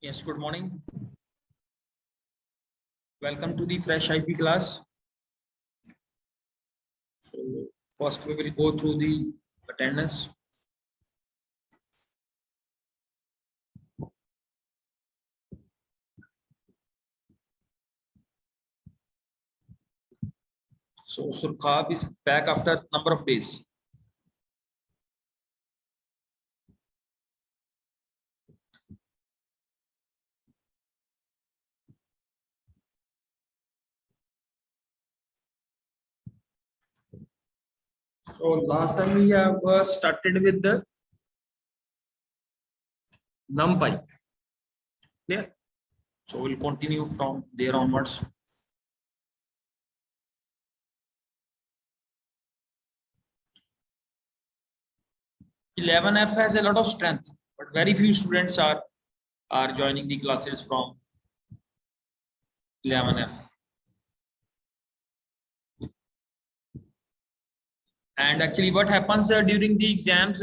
Yes, good morning. Welcome to the Fresh IP class. So first we will go through the attendance. So Surkhab is back after number of days. So last time we have started with the NumPy. Clear? So we'll continue from there onwards. (11F) has a lot of strength, but very few students are joining the classes from 11F. And actually what happens during the exams,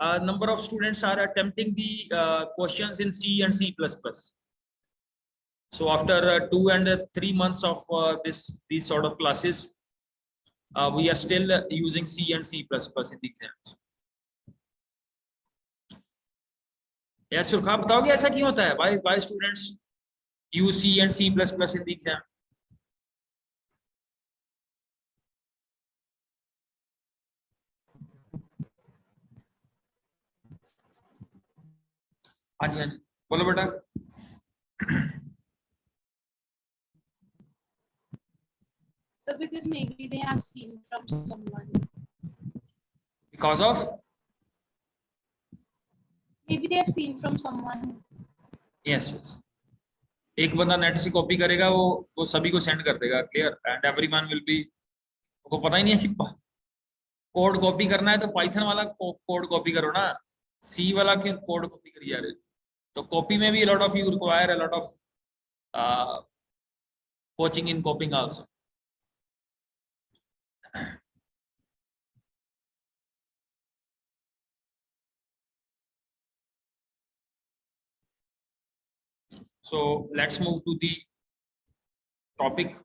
number of students are attempting the questions in C and C++. So after 2 and 3 months of these sort of classes, we are still using C and C++ in the exams. Yes, Surkha, बताओगे ऐसा क्यों होता है? Why students use C and C++ in the exam? हाँ जी, बोलो बेटा. So because maybe they have seen from someone. Because of? Maybe they have seen from someone. Yes. एक बंदा नेट से कॉपी करेगा, वो सभी को सेंड कर देगा. Clear? And everyone will be, को पता ही नहीं है कि कोड कॉपी करना है तो पाइथन वाला कोड कॉपी करो ना, सी वाला क्यों कोड कॉपी करी जा रहे. तो कॉपी में भी lot of you require a lot of coaching in कॉपिंग also. So let's move to the topic.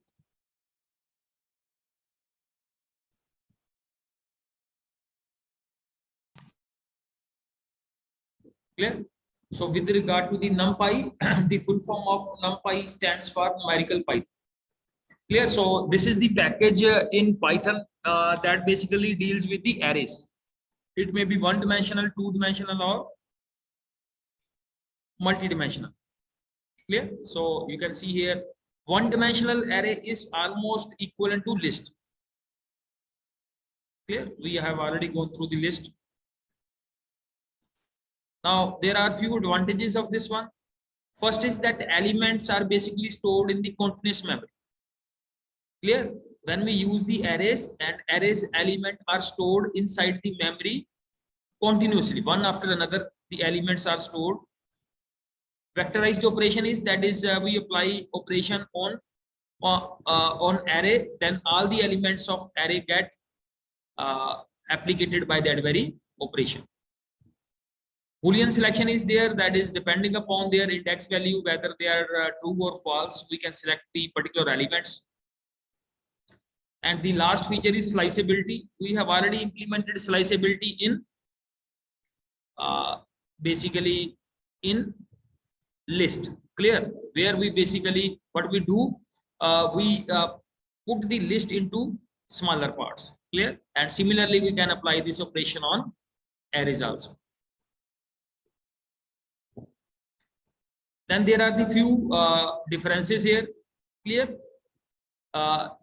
Clear? So with regard to the NumPy, the full form of NumPy stands for numerical Python. Clear? So this is the package in Python that basically deals with the arrays. It may be one-dimensional, two-dimensional, or multi-dimensional. Clear? So you can see here, one-dimensional array is almost equivalent to list. Clear? We have already gone through the list. Now there are few advantages of this one. First is that elements are basically stored in the continuous memory. Clear? When we use the arrays, and arrays element are stored inside the memory continuously, one after another, the elements are stored. Vectorized operation is, that is, we apply operation on array, then all the elements of array get applicated by that very operation. Boolean selection is there, that is, depending upon their index value, whether they are true or false, we can select the particular elements. And the last feature is sliceability. We have already implemented sliceability in basically in list. Clear? Where we basically, what we do, we put the list into smaller parts. Clear? And similarly we can apply this operation on arrays also. Then there are the few differences here. Clear?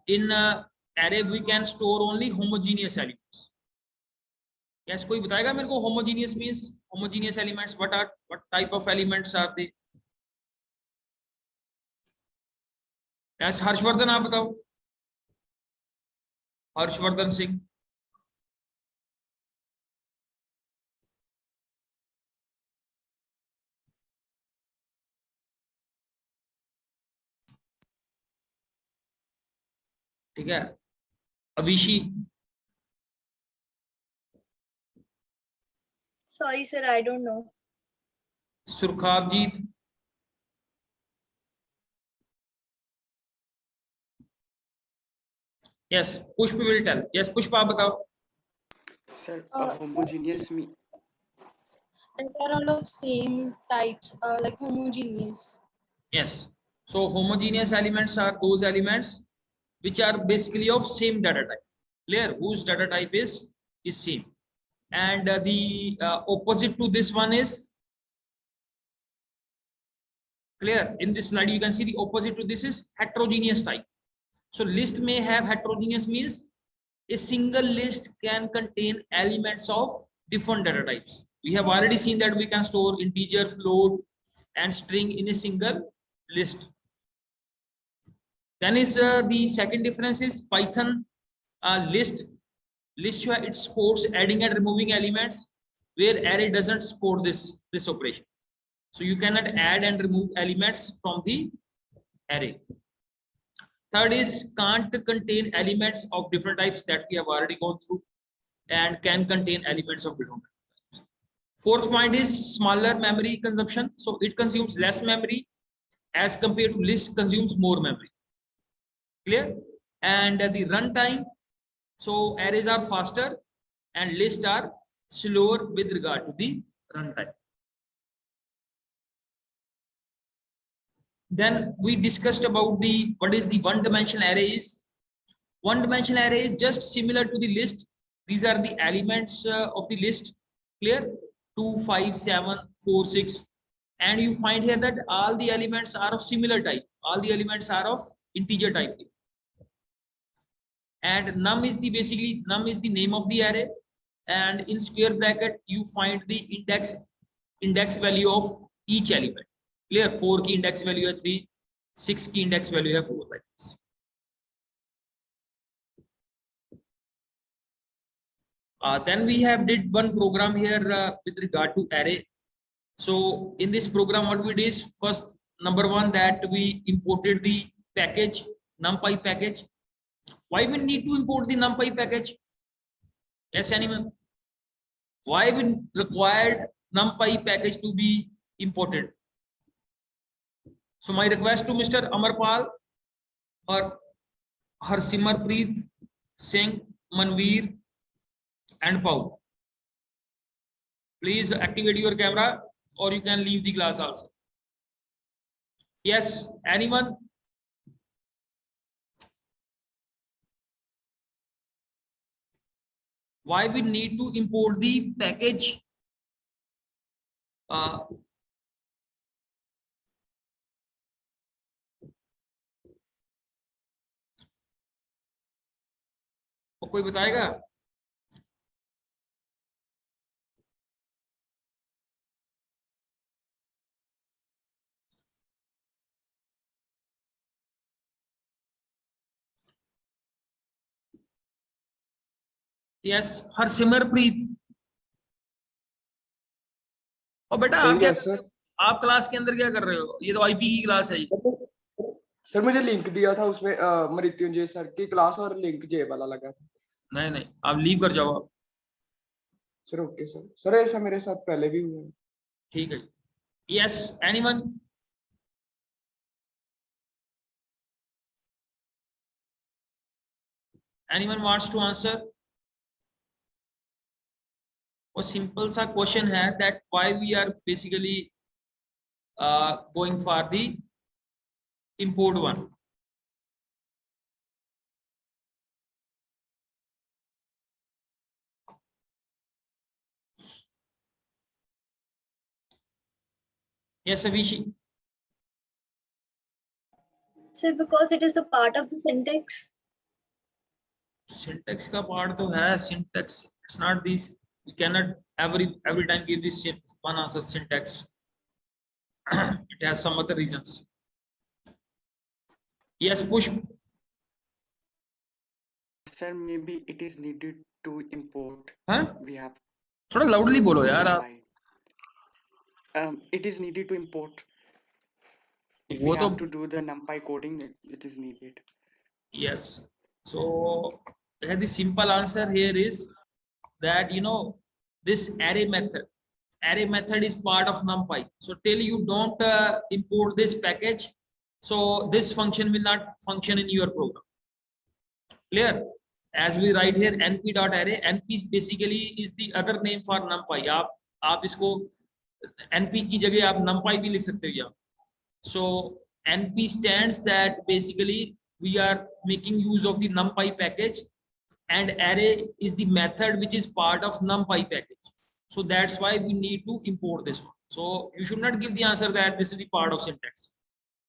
In array we can store only homogeneous elements. Yes, कोई बताएगा मेरे को homogeneous means, homogeneous elements, what type of elements are they? Yes, Harshvardhan आप बताओ. हर्षवर्धन सिंह. ठीक है. Avishi. Sorry, sir, I don't know. सुरखाबजीत. Yes, Pushpa will tell. Yes, Pushpa, आप बताओ. Sir, Uh, homogeneous me. And they're all of same types, like homogeneous. Yes. So homogeneous elements are those elements which are basically of same data type. Clear? Whose data type is same. And the opposite to this one is clear. In this slide, you can see the opposite to this is heterogeneous type. So list may have heterogeneous means a single list can contain elements of different data types. We have already seen that we can store integer, float, and string in a single list. Then is the second difference is Python list it supports adding and removing elements, where array doesn't support this operation. So you cannot add and remove elements from the array. Third is can't contain elements of different types, that we have already gone through, and can contain elements of different types. Fourth point is smaller memory consumption. So it consumes less memory as compared to list consumes more memory. Clear? And the runtime. So arrays are faster and lists are slower with regard to the runtime. Then we discussed about what is the one-dimensional array is. One-dimensional array is just similar to the list. These are the elements of the list. Clear? 2, 5, 7, 4, 6. And you find here that all the elements are of similar type. All the elements are of integer type. And num is the name of the array. And in square bracket, you find the index value of each element. Clear? 4 key index value है 3, 6 key index value है 4, like this. Then we have did one program here with regard to array. So in this program, what we did is first, number one, that we imported the package, NumPy package. Why we need to import the NumPy package? Yes, anyone? Why we required NumPy package to be imported? So my request to Mr. Amarpal or Harsimarpreet Singh, Manveer, and Paul. Please activate your camera, or you can leave the class also. Yes, anyone? Why we need to import the package? कोई बताएगा? Yes, हरसिमरप्रीत. और बेटा आप क्या sir? आप class के अंदर क्या कर रहे हो? ये तो आईपी की क्लास है. सर मुझे लिंक दिया था उसमें मृत्युंजय सर की क्लास और लिंक जे वाला लगा था. नहीं, आप लीव कर जाओ आप. Sir okay sir. सर ऐसा मेरे साथ पहले भी हुआ है. ठीक है. Yes, anyone? Anyone wants to answer? वो सिंपल सा क्वेश्चन है that why we are basically going for the import one. Yes, Avishi. Sir, because it is the part of the syntax. Syntax का part तो है. Syntax, it's not this. We cannot every time give this one answer syntax. It has some other reasons. Yes, push. Sir, maybe it is needed to import. Huh? We have. थोड़ा loudly बोलो यार आप. It is needed to import. If वो we have तो to do the NumPy coding, it is needed. yes. So the simple answer here is that this array method is part of NumPy. So till you don't import this package, so this function will not function in your program. Clear? As we write here np dot array, np basically is the other name for numpy. आप इसको np की जगह आप numpy भी लिख सकते हो यहाँ. So np stands that basically we are making use of the numpy package, and array is the method which is part of numpy package. So that's why we need to import this one. So you should not give the answer that this is the part of syntax.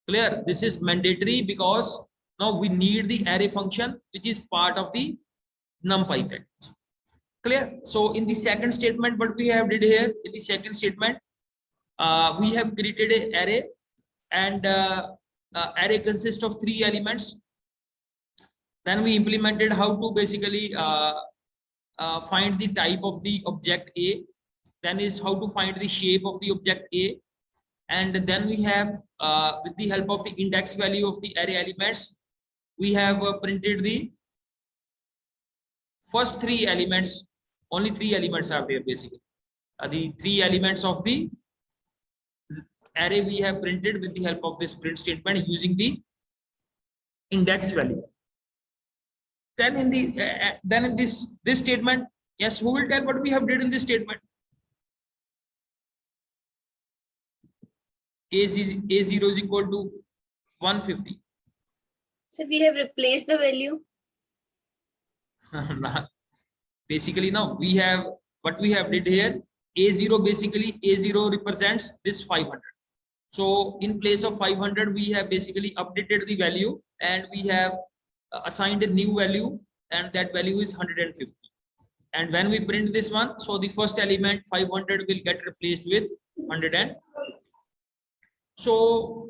Clear? This is mandatory because now we need the array function which is part of the numpy package. Clear? So in the second statement, what we have did here in the second statement, we have created an array, and array consists of 3 elements. Then we implemented how to basically find the type of the object A. Then is how to find the shape of the object A. And then we have, with the help of the index value of the array elements, we have printed the first 3 elements. Only 3 elements are there basically. The 3 elements of the array we have printed with the help of this print statement using the index value. Then in the this statement, yes, who will tell what we have did in this statement? A0 is equal to 150. So we have replaced the value. Basically now we have, what we have did here, A0 basically, A0 represents this 500. So in place of 500 we have basically updated the value, and we have assigned a new value, and that value is 150. And when we print this one, so the first element 500 will get replaced with 100. So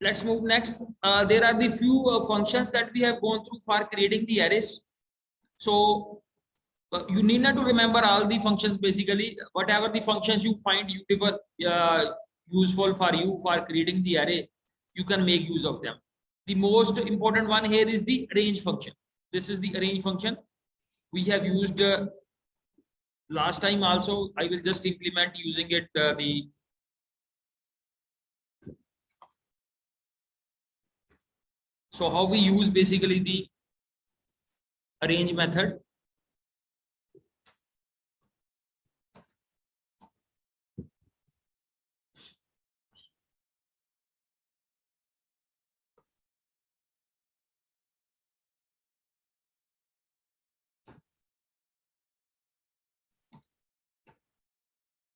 let's move next. There are the few functions that we have gone through for creating the arrays. So you need not to remember all the functions. Basically, whatever the functions you find useful for you for creating the array, you can make use of them. The most important one here is the arrange function. This is the arrange function we have used last time also. I will just implement using it so how we use basically the arrange method.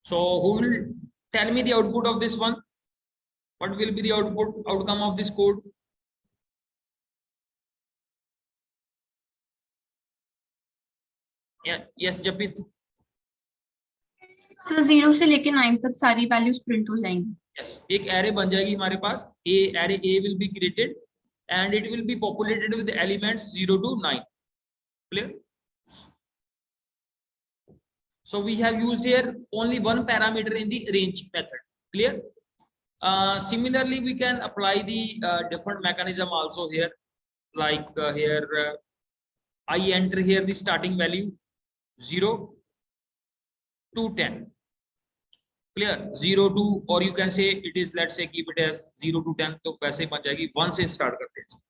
So who will tell me the output of this one? What will be the outcome of this code? Yeah, yes, Japit. So 0 से लेके 9 तक सारी values print हो जाएंगी. Yes, एक array बन जाएगी हमारे पास. Array A will be created, and it will be populated with the elements 0 to 9. Clear? So we have used here only one parameter in the range method. Clear? Similarly, we can apply the different mechanism also here. Like here, I enter here the starting value 0 to 10. Clear? 0 to, or you can say it is, let's say keep it as 0 to 10. तो वैसे बन जाएगी. 1 से start करते हैं.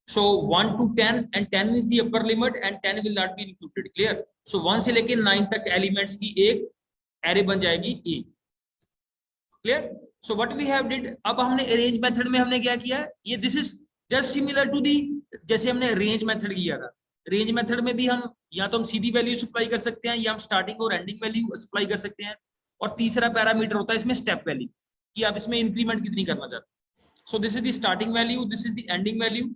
So 1 to 10, and 10 is the upper limit, and 10 will not be included. Clear? So 1 से लेके 9 तक elements की एक array बन जाएगी A. Clear? So what we have did, अब हमने arrange method में हमने क्या किया? ये this is just similar to the, जैसे हमने range method किया था. Range method में भी हम या तो हम सीधी value supply कर सकते हैं, या हम starting और ending value supply कर सकते हैं. और तीसरा पैरामीटर होता है इसमें step value, कि आप इसमें increment कितनी करना चाहते हैं. So this is the starting value, this is the ending value.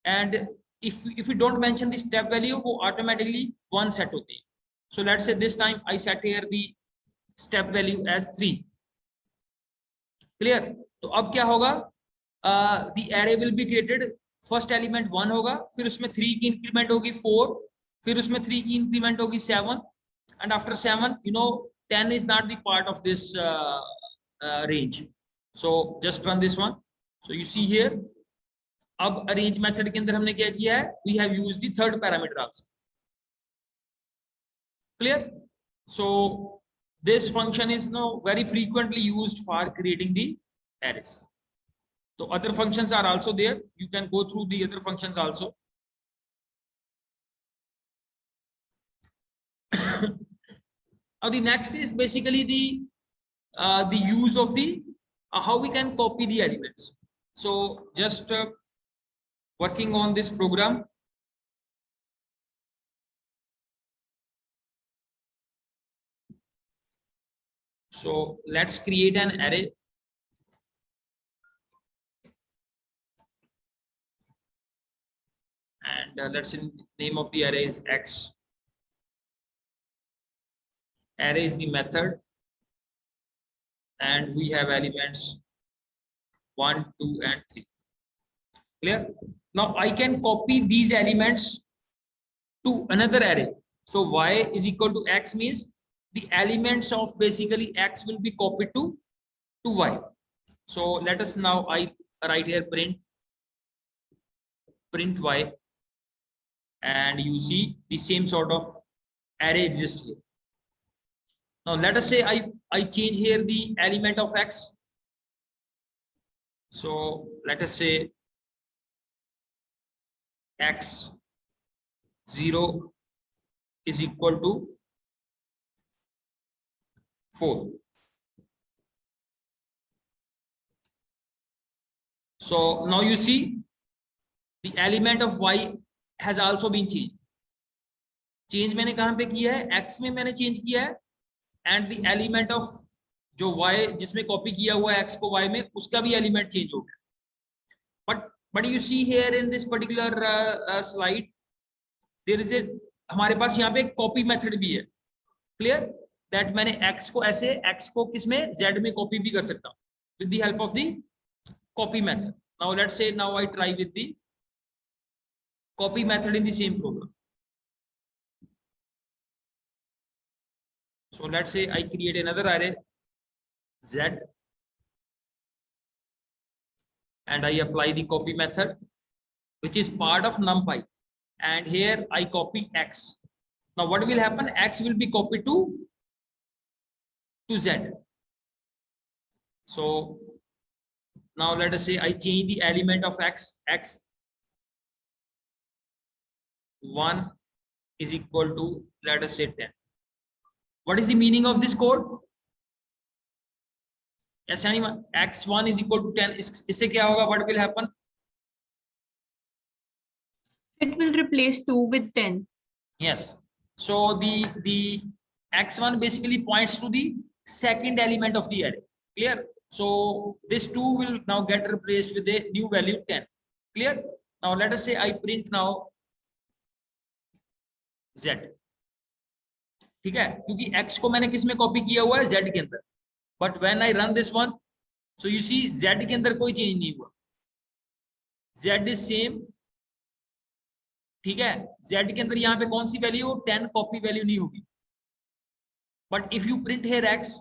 And if you don't mention the step value, वो automatically 1 set होती है. So let's say this time I set here the step value as 3. Clear? तो अब क्या होगा? The array will be created. First element 1 होगा, फिर उसमें 3 की increment होगी 4, फिर उसमें 3 की increment होगी 7, and after 7, 10 is not the part of this range. So just run this one. So you see here. अब arrange method के अंदर हमने क्या किया है? We have used the third parameter also. Clear? So this function is now very frequently used for creating the arrays. So other functions are also there. You can go through the other functions also. Now the next is basically the use of the how we can copy the elements. So just working on this program. So let's create an array. And let's name of the array is X. Array is the method, and we have elements 1, 2, and 3. Clear? Now I can copy these elements to another array. So y is equal to x means the elements of basically x will be copied to y. So let us now I write here print y, and you see the same sort of array exists here. Now let us say I change here the element of x. So let us say x 0 is equal to 4. So now you see the element of y has also been changed. Change मैंने कहां पे किया है, x में मैंने change किया है, and the element of जो y जिसमें कॉपी किया हुआ है x को y में, उसका भी एलिमेंट चेंज हो गया. But you see here in this particular slide there is a, हमारे पास यहाँ पे एक कॉपी मेथड भी है. क्लियर? दैट मैंने x को ऐसे x को किसमें z में कॉपी भी कर सकता हूँ with the help of the copy method. Now let's say now I try with the copy method in the same program. So let's say I create another array z, and I apply the copy method which is part of numpy, and here I copy x. Now what will happen, x will be copied to z. So now let us say I change the element of x 1 is equal to, let us say 10. What is the meaning of this code? Yes, anyone? x1 is equal to 10. इससे क्या होगा? What will happen? It will replace 2 with 10. Yes. So the x1 basically points to the second element of the array. Clear? So this 2 will now get replaced with a new value 10. Clear? Now let us say I print now z. ठीक है, क्योंकि x को मैंने किस में copy किया हुआ है, z के अंदर. But when I run this one, so you see z के अंदर कोई चेंज नहीं हुआ, z इज सेम. ठीक है, z के अंदर यहाँ पे कौन सी वैल्यू, 10 कॉपी वैल्यू नहीं होगी. But if you print here x,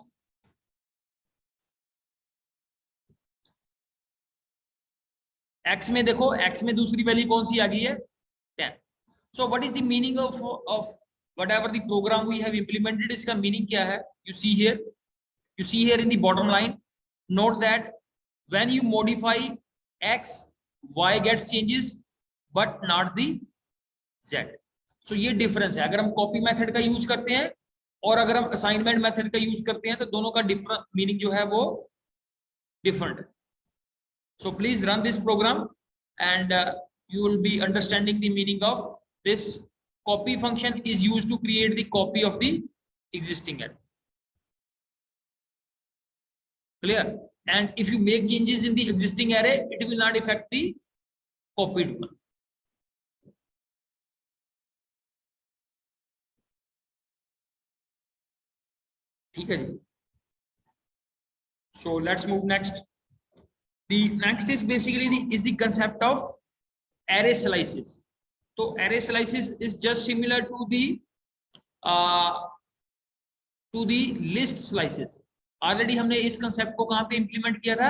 x में देखो, x में दूसरी वैल्यू कौन सी आ गई है, 10. So what is the meaning of whatever the program we have implemented? इसका meaning क्या है? You see here in the bottom line, note that when you modify x, y gets changes but not the z. So ये difference है. अगर हम copy method का use करते हैं और अगर हम assignment method का use करते हैं, तो दोनों का different meaning जो है वो different है. So please run this program and you will be understanding the meaning of this. Copy function is used to create the copy of the existing array. Clear? And if you make changes in the existing array, it will not affect the copied one. ठीक है जी. So let's move next. The next is basically the concept of array slices. So array slices is just similar to the list slices. Already हमने इस concept को कहाँ पे implement किया था,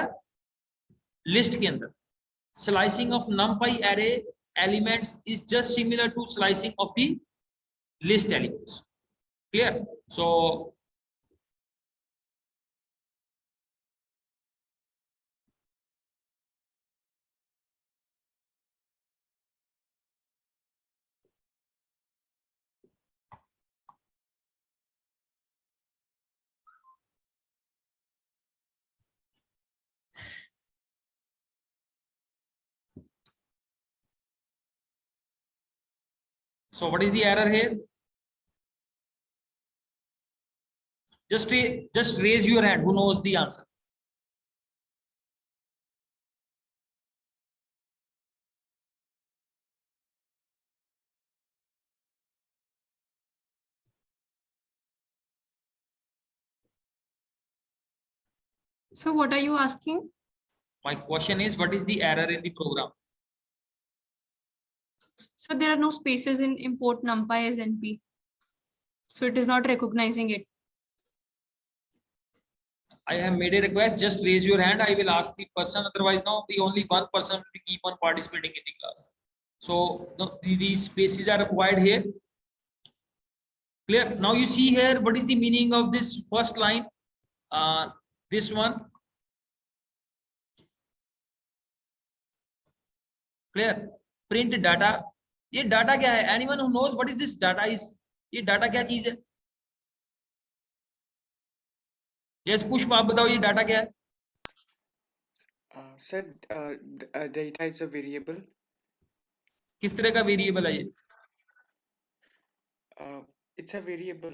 list के अंदर. Slicing of numpy array elements is just similar to slicing of the list elements. Clear? So So what is the error here? Just raise your hand who knows the answer. So what are you asking? My question is, what is the error in the program? So there are no spaces in import numpy as NP. So it is not recognizing it. I have made a request. Just raise your hand. I will ask the person. Otherwise, no, the only one person will keep on participating in the class. So no, these spaces are required here. Clear? Now you see here, what is the meaning of this first line? This one. Clear? Print data. ये data क्या है? Anyone who knows what is this data is? ये data क्या चीज है? Yes, पुष्प आप बताओ ये data क्या है? Sir, data is a variable. किस तरह का वेरिएबल है ये? It's a variable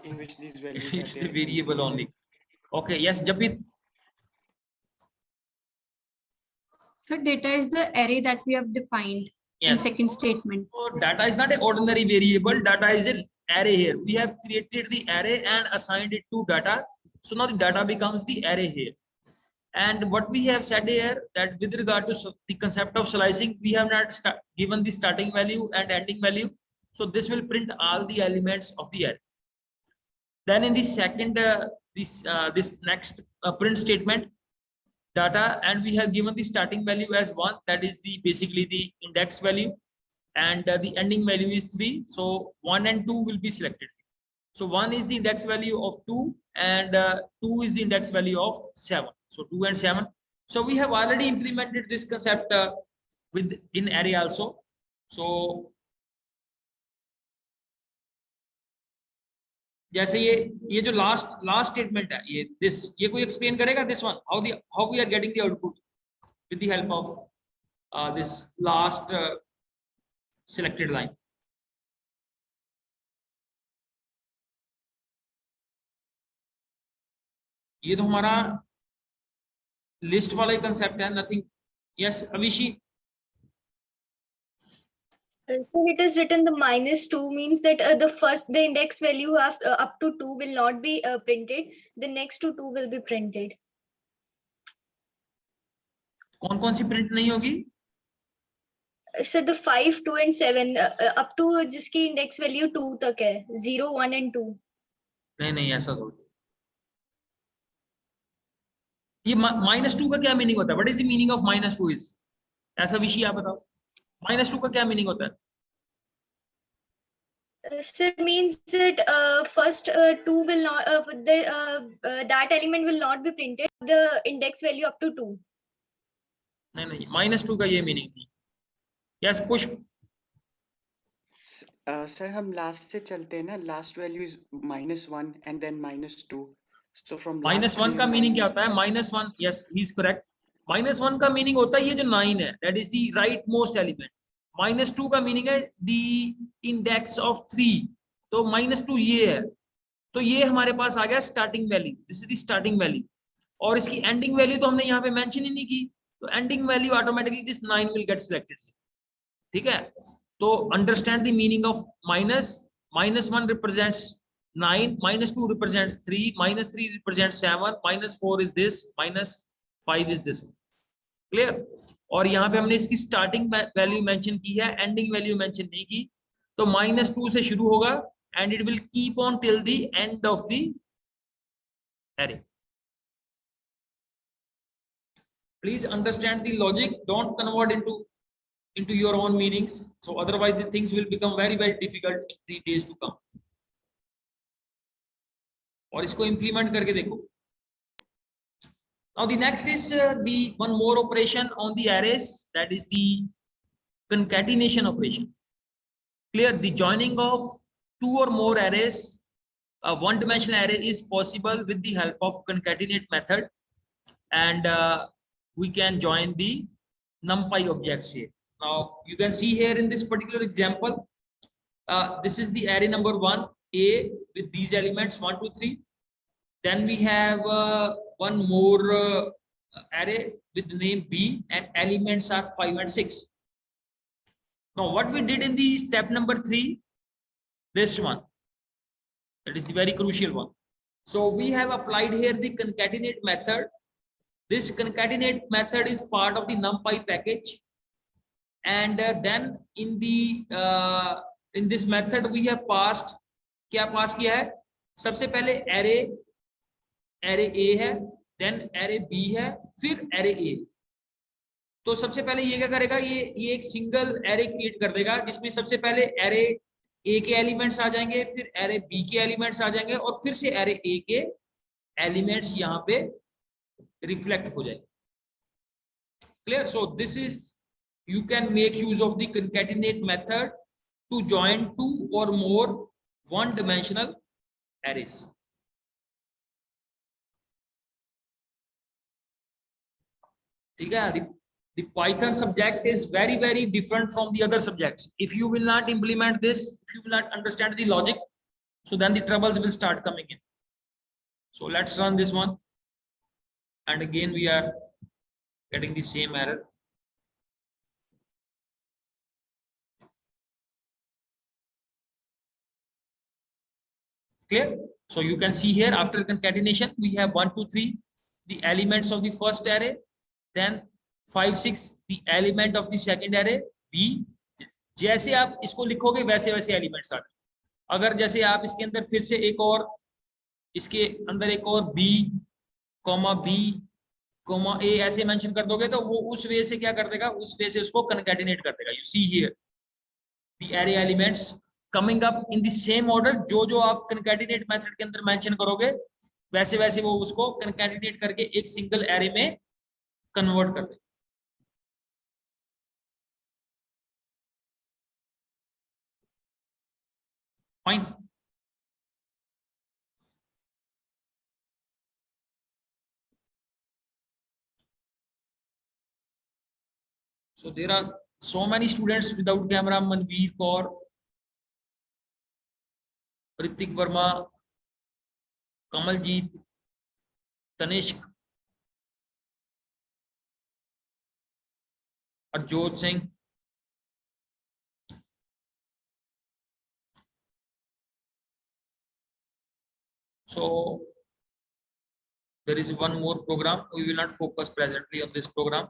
in which these values It's are a variable only. Okay, yes, जब भी So data is the array that we have defined in yes. second statement. So data is not an ordinary variable. Data is an array here. We have created the array and assigned it to data. So now the data becomes the array here. And what we have said here that with regard to the concept of slicing, we have not given the starting value and ending value. So this will print all the elements of the array. Then in the second, this next print statement, data, and we have given the starting value as 1, that is the basically the index value, and the ending value is 3. So 1 and 2 will be selected. So 1 is the index value of 2 and 2 is the index value of 7. So 2 and 7. So we have already implemented this concept with in array also. So जैसे ये जो last statement है ये कोई explain करेगा this one how we are getting the output with the help of this last selected line. ये तो हमारा लिस्ट वाला ही कंसेप्ट है, nothing. Yes Avishi. So it is written the -2 means that the index value of up to 2 will not be printed. The next to 2 will be printed. कौन सी print नहीं होगी? So the 5, 2 and 7 up to जिसकी index value 2 तक है, 0, 1 and 2. नहीं ऐसा थोड़ी. ये -2 का क्या मीनिंग होता है? What is the meaning of -2 is? ऐसा विषय आप बताओ. -2 का क्या मीनिंग होता है? So it means that first 2 will not that element will not be printed. The index value up to 2. नहीं -2 का ये मीनिंग नहीं. यस पुष्प. सर हम लास्ट से चलते हैं ना, last value is -1 and then -2. So from -1 का मीनिंग क्या होता है? -1, यस ही इज करेक्ट. -1 का मीनिंग होता है ये जो 9 है, that is the right most element. -2 का मीनिंग है द इंडेक्स ऑफ 3. तो -2 ये है, तो ये हमारे पास आ गया starting value. This is the starting value और इसकी एंडिंग वैल्यू तो हमने यहाँ पे मेंशन ही नहीं की. तो ending value automatically this 9 will get selected. ठीक है. तो understand the meaning of -1 represents 9, -2 represents 3, -3 represents 7, -4 is this, -5 is this. Clear? और यहाँ पे हमने इसकी स्टार्टिंग वैल्यू मेंशन की है, एंडिंग वैल्यू मेंशन नहीं की. तो -2 से शुरू होगा and it will keep on till the end of the array. Please understand the logic. Don't convert into your own meanings. So otherwise the things will become very difficult in the days to come. और इसको implement करके देखो. Now the next is the one more operation on the arrays, that is the concatenation operation. Clear? The joining of 2 or more arrays, a one-dimensional array is possible with the help of concatenate method, and we can join the numpy objects here. Now you can see here in this particular example, this is the array number 1, A, with these elements 1, 2, 3. Then we have one more array with the name B, and elements are 5 and 6. Now what we did in the step number 3, this one, that is the very crucial one. So we have applied here the concatenate method. This concatenate method is part of the NumPy package, and then in this method we have passed, क्या पास किया है, सबसे पहले array A है, then array B है, फिर array A. तो सबसे पहले ये क्या करेगा, ये एक सिंगल array क्रिएट कर देगा जिसमें सबसे पहले array A के एलिमेंट्स आ जाएंगे, फिर array B के एलिमेंट्स आ जाएंगे, और फिर से array A के एलिमेंट्स यहाँ पे रिफ्लेक्ट हो जाएंगे. Clear? So this is, you can make use of the concatenate method to join 2 or more one-dimensional arrays. ठीक है? The Python subject is very, very different from the other subjects. If you will not implement this, if you will not understand the logic, so then the troubles will start coming in. So let's run this one. And again, we are getting the same error. Clear? So you can see here, after concatenation, we have 1, 2, 3, the elements of the first array, then 5, 6, the element of the second array, B. जैसे आप इसको लिखोगे वैसे वैसे elements आ जाए. अगर जैसे आप इसके अंदर फिर से एक और, इसके अंदर एक और B, B, A ऐसे मेंशन कर दोगे तो वो उस वे से क्या कर देगा, उस वे से उसको कंकैटिनेट कर देगा. You see here the array elements coming up in the same order. जो आप concatenate method के अंदर मेंशन करोगे वैसे वैसे वो उसको concatenate करके एक सिंगल array में कन्वर्ट कर देगा. Fine. So there are so many students without camera: Manveer Kaur, Ritik Verma, Kamaljeet, Tanishq, Arjot Singh. So there is one more program. We will not focus presently on this program.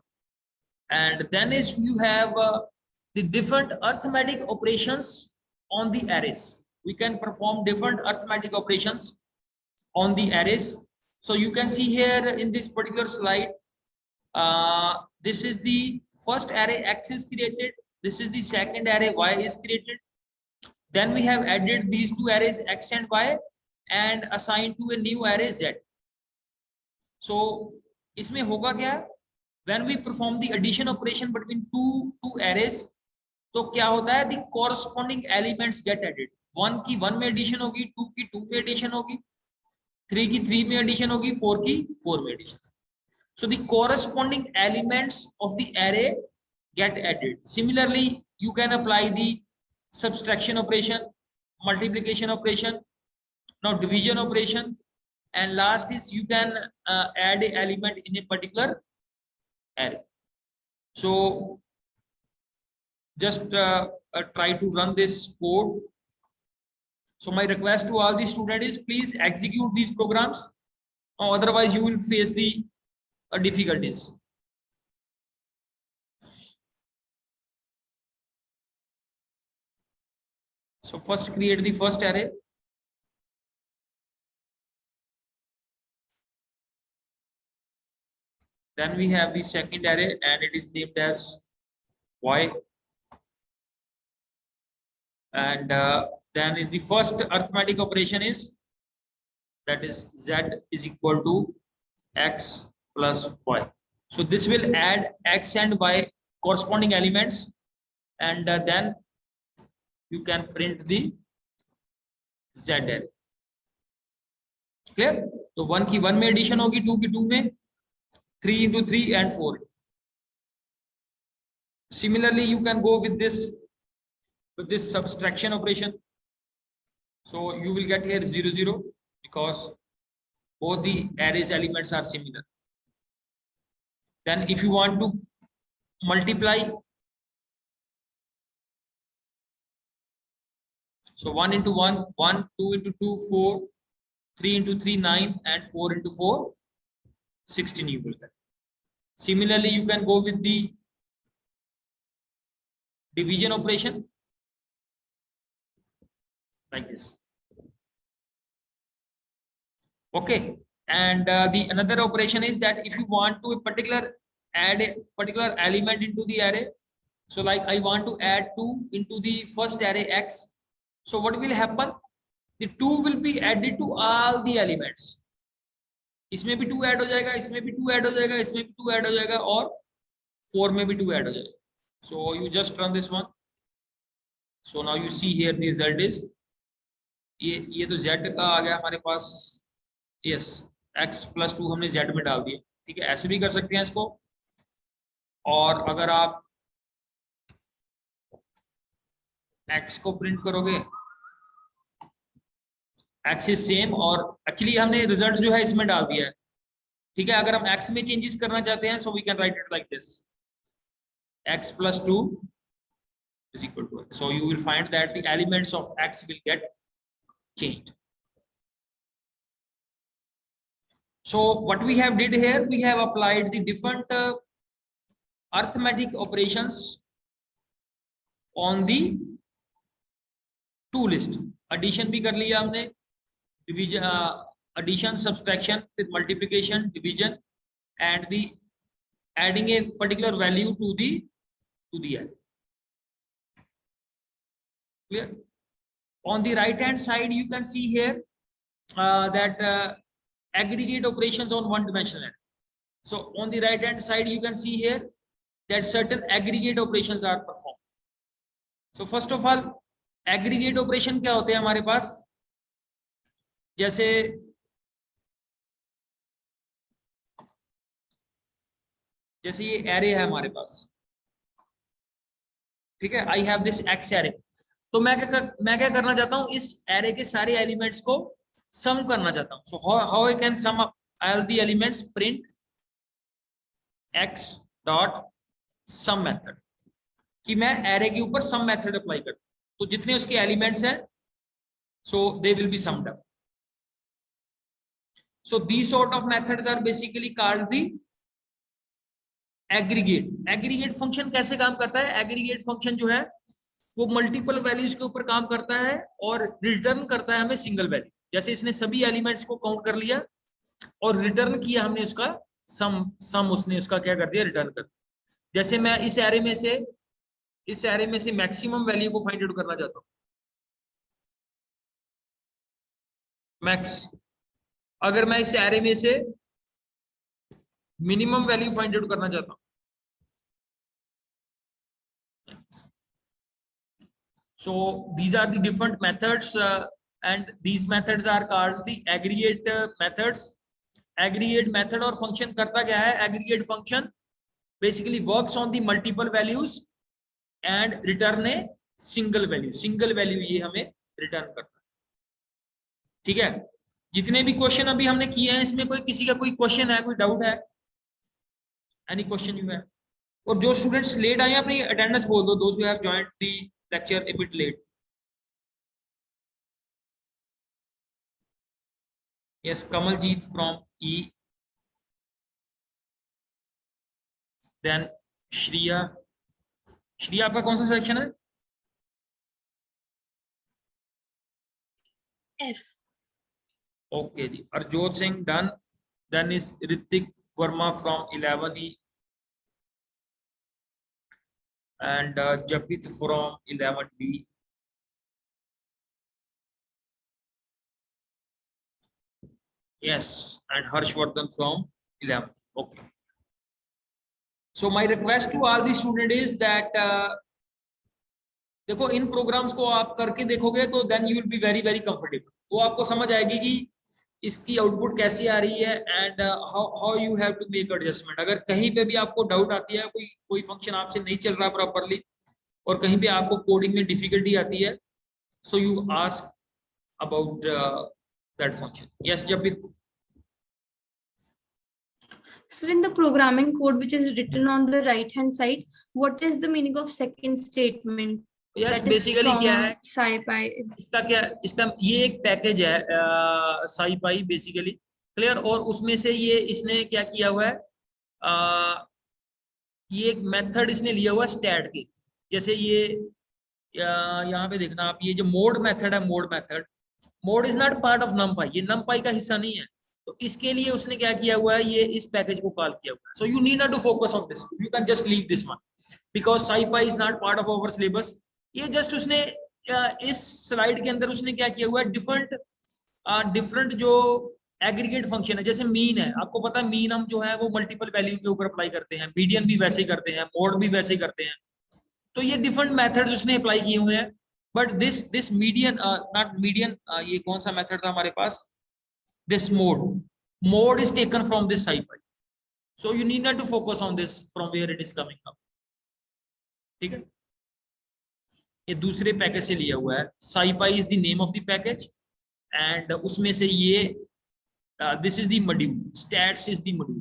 And then is you have the different arithmetic operations on the arrays. We can perform different arithmetic operations on the arrays. So you can see here in this particular slide, this is the first array X is created. This is the second array Y is created. Then we have added these two arrays X and Y and assigned to a new array Z. So इसमें होगा क्या? When we perform the addition operation between two arrays, तो क्या होता है? The corresponding elements get added. 1 की 1 में addition होगी, 2 की 2 में addition होगी, 3 की 3 में addition होगी, 4 की 4 में addition. So the corresponding elements of the array get added. Similarly, you can apply the subtraction operation, multiplication operation, now division operation, and last is you can add an element in a particular array. So just try to run this code. So my request to all the students is please execute these programs, or otherwise you will face the difficulties. So first create the first array. Then we have the second array and it is named as Y. And then is the first arithmetic operation is, that is Z is equal to X plus Y. So this will add X and Y corresponding elements, and then you can print the Z array. Clear? So 1 की 1 में addition होगी, 2 की 2 में, 3 into 3 and 4. Similarly, you can go with this subtraction operation. So you will get here 0 0 because both the array's elements are similar. Then if you want to multiply, so 1 into 1, 1, 2 into 2, 4, 3 into 3, 9, and 4 into 4, 16 you will get. Similarly, you can go with the division operation like this. Okay, and the another operation is that if you want to add a particular element into the array, so like I want to add 2 into the first array X, so what will happen? The 2 will be added to all the elements. इसमें भी 2 add हो जाएगा, इसमें भी 2 add हो जाएगा, इसमें भी 2 ऐड हो जाएगा और 4 में भी 2 ऐड हो जाएगा. So you just run this one. So now you see here the result is ये तो Z का आ गया हमारे पास. यस, x + 2 हमने Z में डाल दिया. ठीक है, ऐसे भी कर सकते हैं इसको. और अगर आप x को प्रिंट करोगे, x इज सेम, और एक्चुअली हमने रिजल्ट जो है इसमें डाल दिया है. ठीक है, अगर हम x में चेंजेस करना चाहते हैं, so we can write it like this, x + 2 is equal to x. So you will find that the elements of x will get changed. So what we have did here, we have applied the different arithmetic operations on the to list. Addition भी कर लिया हमने, division, addition, subtraction, फिर multiplication, division, and the adding a particular value to the array. Clear? On the right hand side, you can see here that aggregate operations on one dimensional array. So on the right hand side, you can see here that certain aggregate operations are performed. So first of all, aggregate operation क्या होते हैं हमारे पास? जैसे ये array है हमारे पास, ठीक है, I have this X array. तो मैं क्या करना चाहता हूँ, इस array के सारे एलिमेंट्स को सम करना चाहता हूँ. So how I can sum up all the elements? Print x dot sum method, कि मैं array के ऊपर sum method अप्लाई करता हूँ. तो जितने उसके एलिमेंट्स हैं, so they will be summed up. So these sort of methods are basically called the aggregate. Aggregate function कैसे काम करता है? Aggregate function जो है वो मल्टीपल वैल्यूज के ऊपर काम करता है और रिटर्न करता है हमें सिंगल वैल्यू. जैसे इसने सभी एलिमेंट्स को काउंट कर लिया और रिटर्न किया हमने उसका सम उसने उसका क्या कर दिया, रिटर्न कर दिया. जैसे मैं इस एरे में से मैक्सिमम वैल्यू को फाइंड आउट करना चाहता हूँ, मैक्स. अगर मैं इस एरे में से मिनिमम वैल्यू फाइंड आउट करना चाहता हूँ, so these are the different methods and these methods are called the aggregate methods. Aggregate method और function करता क्या है? Aggregate function basically works on the multiple values and return a single value. Single value ये हमें return करता है. ठीक है, जितने भी क्वेश्चन अभी हमने किए हैं इसमें कोई किसी का कोई क्वेश्चन है, कोई डाउट है? एनी क्वेश्चन यू है? और जो स्टूडेंट्स लेट आए अपनी अटेंडेंस बोल दो, those who have joined the lecture a bit late. Yes, Kamaljeet from E. Then Shriya. Shriya आपका कौन सा सेक्शन है? F. Okay ji. Arjot Singh done. Then is Ritik Verma from 11E. And Japit from 11B. Yes, and Harshvardhan from 11. Okay. So my request to all the student is that देखो इन programmes को आप करके देखोगे तो then you will be very comfortable. तो आपको समझ आएगी कि इसकी आउटपुट कैसी आ रही है and how you have to make adjustment. अगर कहीं पे भी आपको डाउट आती है, कोई फंक्शन आपसे नहीं चल रहा प्रॉपरली और कहीं पे आपको कोडिंग में डिफिकल्टी आती है, so you ask about that function. Yes Japit? So in the programming code which is written on the right hand side, what is the meaning of second statement? Yes That is basically क्या है from SciPy. इसका ये एक package है SciPy basically, clear. और उसमें से ये इसने क्या किया हुआ है, ये एक मेथड इसने लिया हुआ स्टैट के, जैसे ये यहाँ पे देखना आप, ये जो मोड मेथड है, mode is not part of numpy, ये numpy का हिस्सा नहीं है। तो इसके लिए उसने क्या किया हुआ है, ये इस पैकेज को कॉल किया हुआ है। So you need not to focus on this, you can just leave this one because SciPy is not part of our syllabus. ये जस्ट उसने इस स्लाइड के अंदर उसने क्या किया हुआ है, डिफरेंट जो एग्रीगेट फंक्शन है, जैसे मीन है, आपको पता है मीन हम जो है वो मल्टीपल वैल्यू के ऊपर अप्लाई करते हैं, मीडियन भी वैसे ही करते हैं, मोड भी वैसे ही करते हैं। तो ये डिफरेंट मेथड्स उसने अप्लाई किए हुए हैं, but this median not median, ये कौन सा मेथड था हमारे पास, this mode is taken from this SciPy, so you need not to focus on this from where it is coming up, ठीक है। ये दूसरे पैकेज से लिया हुआ है, SciPy is the name of the package and उसमें से ये this is the module, stats is the module,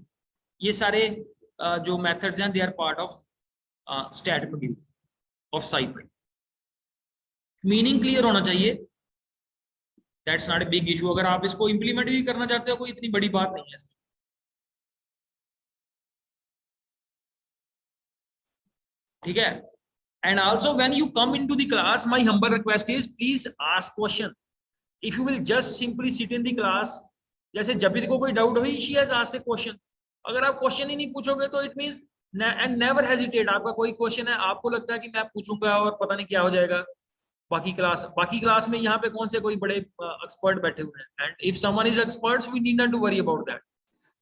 ये सारे जो methods हैं they are part of stat module of SciPy। Meaning clear होना चाहिए, that's not a big issue. अगर आप इसको इंप्लीमेंट भी करना चाहते हो, कोई इतनी बड़ी बात नहीं है इसमें, ठीक है। And also when you come into the class, my humble request is please ask question. If you will just simply sit in the class, जैसे जबित को कोई डाउट हुई, she has asked A question, अगर आप क्वेश्चन ही नहीं पूछोगे तो it means and never hesitate, आपका कोई क्वेश्चन है, आपको लगता है कि मैं पूछूंगा और पता नहीं क्या हो जाएगा, बाकी क्लास में यहाँ पे कौन से कोई बड़े एक्सपर्ट बैठे हुए हैं, and if someone is experts we need not to worry about that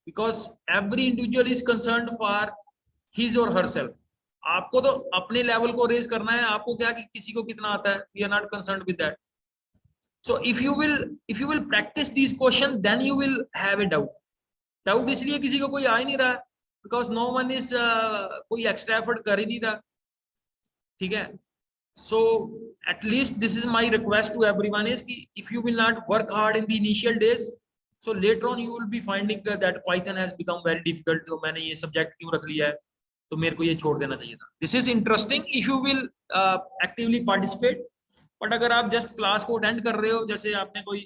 because every individual is concerned for his or herself. आपको तो अपने लेवल को रेज करना है, आपको क्या कि किसी को कितना आता है, we are not concerned with that. So if you will practice this question then you will have a doubt इसलिए किसी को कोई आ ही नहीं रहा बिकॉज नो वन इज कोई एक्स्ट्रा एफर्ट कर ही नहीं रहा, ठीक है। So at least this is my request to everyone is कि if you will not work hard in the initial days, so later on you will be finding that Python has become very difficult। तो मैंने ये subject क्यों रख लिया है, तो मेरे को ये छोड़ देना चाहिए था। This is interesting if you will actively participate, but अगर आप just class को attend कर रहे हो, जैसे आपने कोई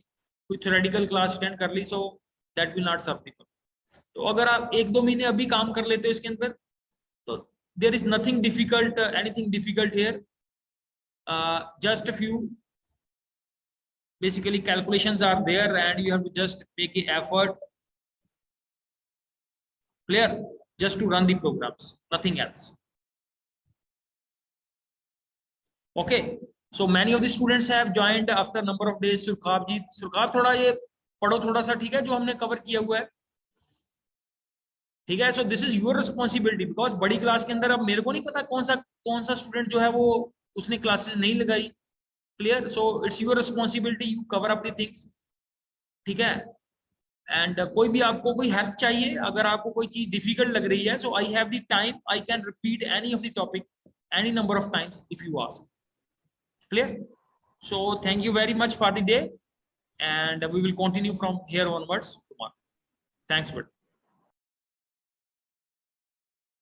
theoretical class attend कर ली, so that will not serve people। तो अगर आप 1-2 महीने अभी काम कर लेते हो इसके अंदर, तो there is nothing difficult, anything difficult here। Just a few basically calculations are there and you have to just make an effort, clear, just to run the programs, nothing else। Okay, so many of the students have joined after number of days। सुरखाब जी, सुरखाब थोड़ा ये पढ़ो थोड़ा सा, ठीक है, जो हमने cover किया हुआ है, ठीक है। So this is your responsibility because बड़ी क्लास के अंदर अब मेरे को नहीं पता कौन सा स्टूडेंट जो है वो उसने क्लासेस नहीं लगाई, clear. So it's your responsibility, you cover up the things, ठीक है। एंड कोई भी आपको कोई हेल्प चाहिए, अगर आपको कोई चीज डिफिकल्ट लग रही है, so I have the time, I can repeat any of the topic any number of times if you ask, clear. So thank you very much for the day and we will continue from here onwards tomorrow। Thanks but